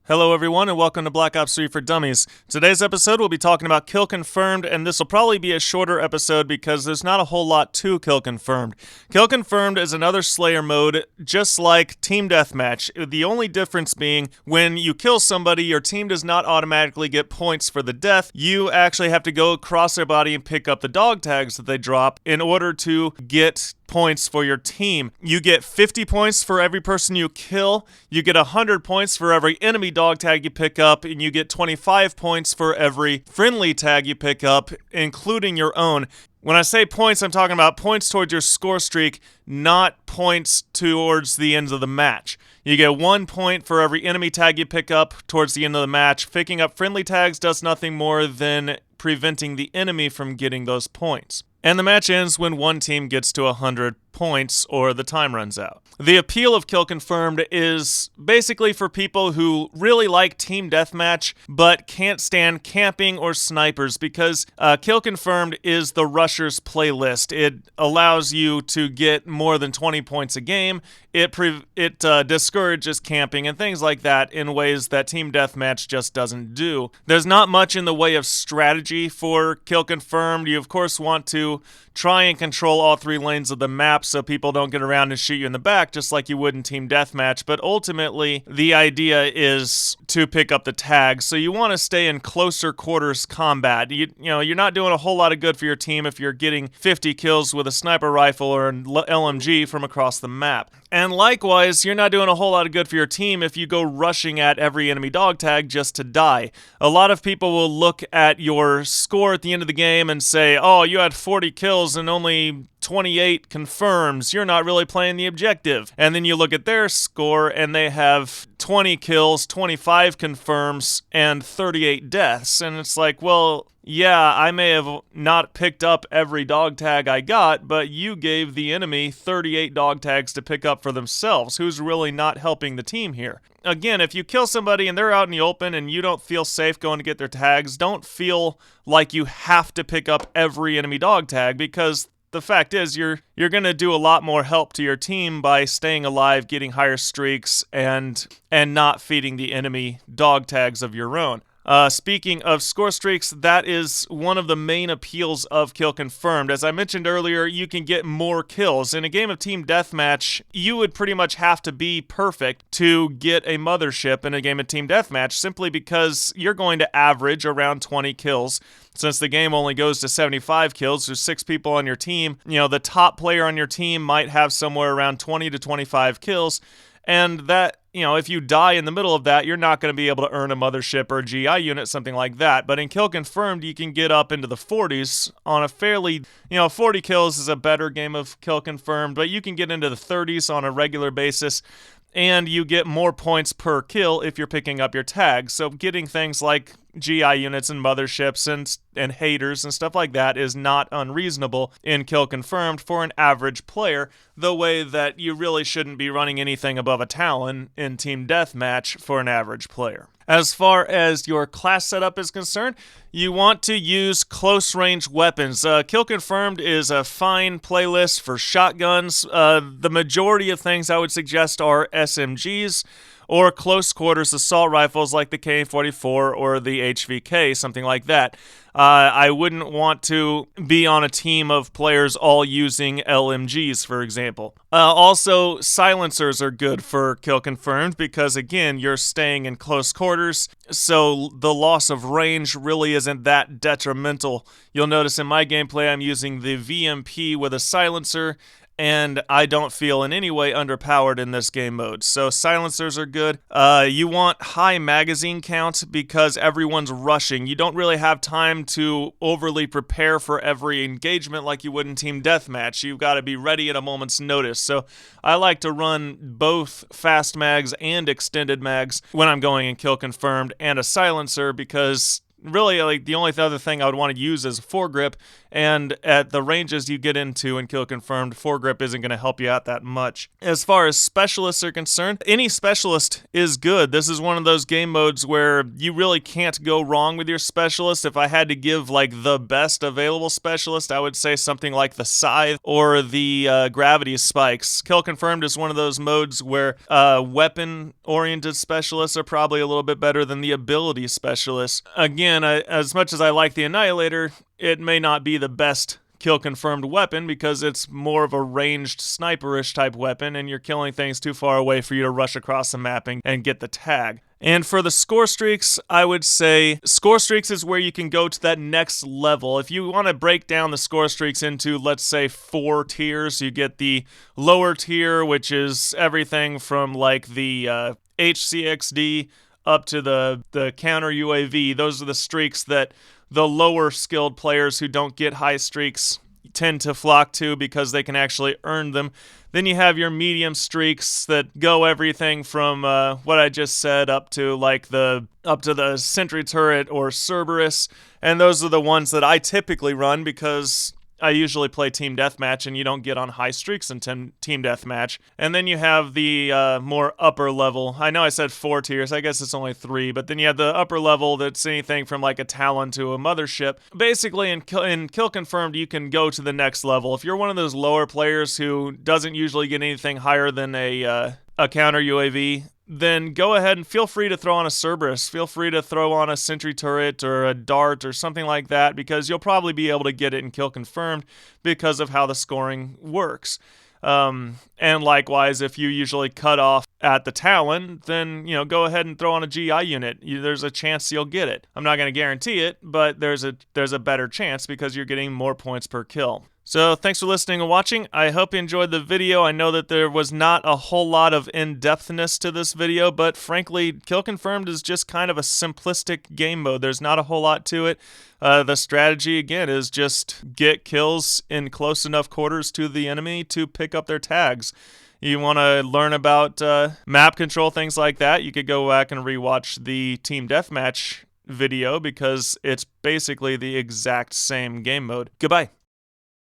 Hello everyone and welcome to Black Ops 3 for Dummies. Today's episode we'll be talking about Kill Confirmed, and this will probably be a shorter episode because there's not a whole lot to Kill Confirmed. Kill Confirmed is another Slayer mode just like Team Deathmatch, the only difference being when you kill somebody your team does not automatically get points for the death. You actually have to go across their body and pick up the dog tags that they drop in order to get points for your team. You get 50 points for every person you kill, you get 100 points for every enemy dog tag you pick up, and you get 25 points for every friendly tag you pick up, including your own. When I say points, I'm talking about points towards your score streak, not points towards the end of the match. You get 1 point for every enemy tag you pick up towards the end of the match. Picking up friendly tags does nothing more than preventing the enemy from getting those points. And the match ends when one team gets to 100 points or the time runs out. The appeal of Kill Confirmed is basically for people who really like Team Deathmatch but can't stand camping or snipers, because Kill Confirmed is the Rusher's playlist. It allows you to get more than 20 points a game. It discourages camping and things like that in ways that Team Deathmatch just doesn't do. There's not much in the way of strategy for Kill Confirmed. You of course want to try and control all three lanes of the map so people don't get around and shoot you in the back just like you would in Team Deathmatch, but ultimately the idea is to pick up the tags, so you want to stay in closer quarters combat. You're not doing a whole lot of good for your team if you're getting 50 kills with a sniper rifle or an LMG from across the map. And likewise, you're not doing a whole lot of good for your team if you go rushing at every enemy dog tag just to die. A lot of people will look at your score at the end of the game and say, oh, you had 40 kills and only 28 confirms, you're not really playing the objective. And then you look at their score and they have 20 kills, 25 confirms, and 38 deaths. And it's like, well, yeah, I may have not picked up every dog tag I got, but you gave the enemy 38 dog tags to pick up for themselves. Who's really not helping the team here? Again, if you kill somebody and they're out in the open and you don't feel safe going to get their tags, don't feel like you have to pick up every enemy dog tag, because the fact is you're going to do a lot more help to your team by staying alive, getting higher streaks, and not feeding the enemy dog tags of your own. Speaking of score streaks, that is one of the main appeals of Kill Confirmed. As I mentioned earlier, you can get more kills. In a game of Team Deathmatch, you would pretty much have to be perfect to get a mothership in a game of Team Deathmatch, simply because you're going to average around 20 kills. Since the game only goes to 75 kills, there's 6 people on your team. The top player on your team might have somewhere around 20 to 25 kills, and that, if you die in the middle of that, you're not going to be able to earn a mothership or a GI unit, something like that. But in Kill Confirmed, you can get up into the 40s on a fairly, 40 kills is a better game of Kill Confirmed, but you can get into the 30s on a regular basis, and you get more points per kill if you're picking up your tags. So getting things like GI units and motherships and haters and stuff like that is not unreasonable in Kill Confirmed for an average player, the way that you really shouldn't be running anything above a Talon in Team Deathmatch for an average player. As far as your class setup is concerned, you want to use close-range weapons. Kill Confirmed is a fine playlist for shotguns. The majority of things I would suggest are SMGs or close-quarters assault rifles like the K-44 or the HVK, something like that. I wouldn't want to be on a team of players all using LMGs, for example. Also, silencers are good for Kill Confirmed because, again, you're staying in close quarters, so the loss of range really isn't that detrimental. You'll notice in my gameplay I'm using the VMP with a silencer, and I don't feel in any way underpowered in this game mode. So silencers are good. You want high magazine count because everyone's rushing. You don't really have time to overly prepare for every engagement like you would in Team Deathmatch. You've got to be ready at a moment's notice. So I like to run both fast mags and extended mags when I'm going in Kill Confirmed, and a silencer because really, like, the only other thing I would want to use is foregrip, and at the ranges you get into in Kill Confirmed, foregrip isn't going to help you out that much. As far as specialists are concerned, any specialist is good. This is one of those game modes where you really can't go wrong with your specialist. If I had to give, like, the best available specialist, I would say something like the Scythe or the Gravity Spikes. Kill Confirmed is one of those modes where weapon-oriented specialists are probably a little bit better than the ability specialists. Again, as much as I like the Annihilator, it may not be the best Kill Confirmed weapon because it's more of a ranged sniperish type weapon and you're killing things too far away for you to rush across the map and get the tag. And for the score streaks, I would say score streaks is where you can go to that next level. If you want to break down the score streaks into, let's say, 4 tiers, you get the lower tier, which is everything from like the HCXD up to the counter UAV. Those are the streaks that the lower skilled players who don't get high streaks tend to flock to because they can actually earn them. Then you have your medium streaks that go everything from what I just said up to the sentry turret or Cerberus, and those are the ones that I typically run because I usually play Team Deathmatch, and you don't get on high streaks in Team Deathmatch. And then you have the more upper level. I know I said 4 tiers. I guess it's only 3. But then you have the upper level that's anything from like a Talon to a Mothership. Basically, in Kill Confirmed, you can go to the next level. If you're one of those lower players who doesn't usually get anything higher than a counter UAV, then go ahead and feel free to throw on a Cerberus. Feel free to throw on a sentry turret or a dart or something like that because you'll probably be able to get it in Kill Confirmed because of how the scoring works. And likewise, if you usually cut off at the Talon, then, go ahead and throw on a GI unit. There's a chance you'll get it. I'm not going to guarantee it, but there's a better chance because you're getting more points per kill. So thanks for listening and watching. I hope you enjoyed the video. I know that there was not a whole lot of in-depthness to this video, but frankly, Kill Confirmed is just kind of a simplistic game mode. There's not a whole lot to it. The strategy, again, is just get kills in close enough quarters to the enemy to pick up their tags. You want to learn about map control, things like that, you could go back and rewatch the Team Deathmatch video because it's basically the exact same game mode. Goodbye.